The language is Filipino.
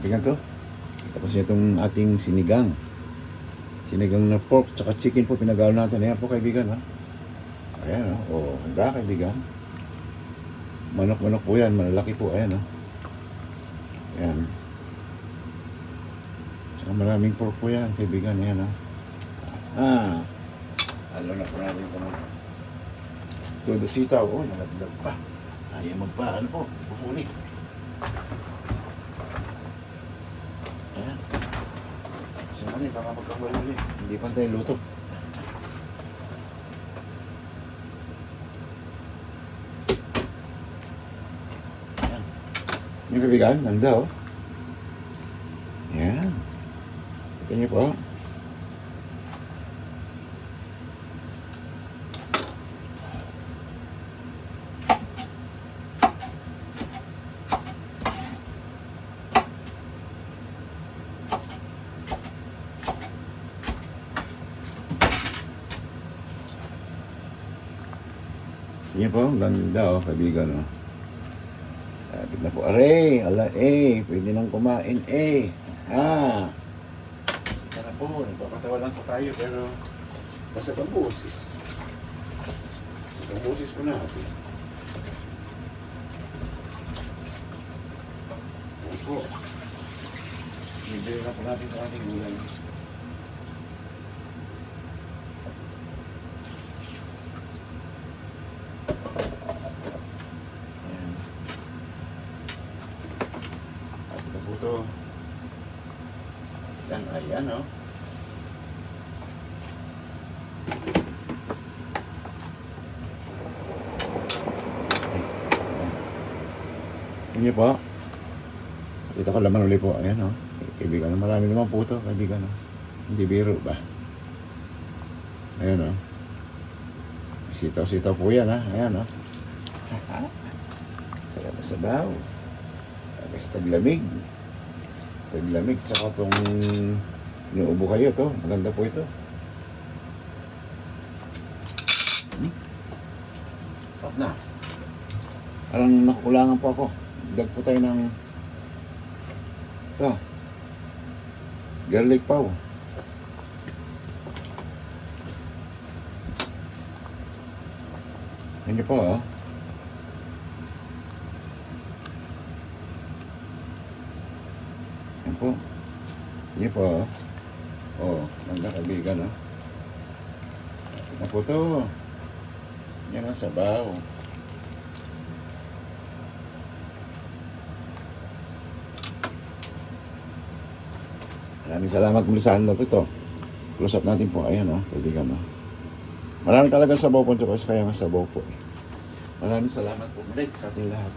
Tingnan to. Tapos itong ating sinigang. Sinigang na pork tsaka chicken po pinagalo natin. Ayan po kaibigan. Ha? Ayan. O, handa kaibigan. Manok-manok po yan. Malalaki po. Ayan. Ayan. Tsaka maraming pork po yan kaibigan. Ayan. Halo na po natin ito. Todo sitaw. Oh, nalaglag pa. Ayaw magpa. Ano po? Pupuli. Ayan. Siyempre, baka magkamaluli. Hindi pantay luto. Ayan. Yung kabigan, handa oh. Ayan. Ito niyo po. Yan po, ganda kaibigan Lapit na po, aray, pwede nang kumain, Sana po, nagpapatawa lang po tayo, pero basta pang busis. Pang busis po natin. Opo. Bibili na po natin ang ating gulay. Ito. Yan, ayan o. Hindi po. Dito ko laman ulit po. Ayan o. Kaibigan, marami naman po ito. Kaibigan o. Hindi biro ba? Ayan o. Sitaw-sitaw po yan ha. Ayan o. Sarap na sabaw. Kasi taglamig. Taglamig. Tsaka itong inuubo kayo to. Maganda po ito. Pop na. Parang nakukulangan po ako. Dag po tayo ng ito. Garlic paw. Yan niyo po oh. Yan po. Yan po. Ganda kaibigan Yan po to. Yan ang sabaw. Maraming salamat muli sa ano po ito. Close up natin po. Ayan kaibigan Maraming talaga sabaw po. Kaya nga sabaw po Maraming salamat po muli sa ating lahat.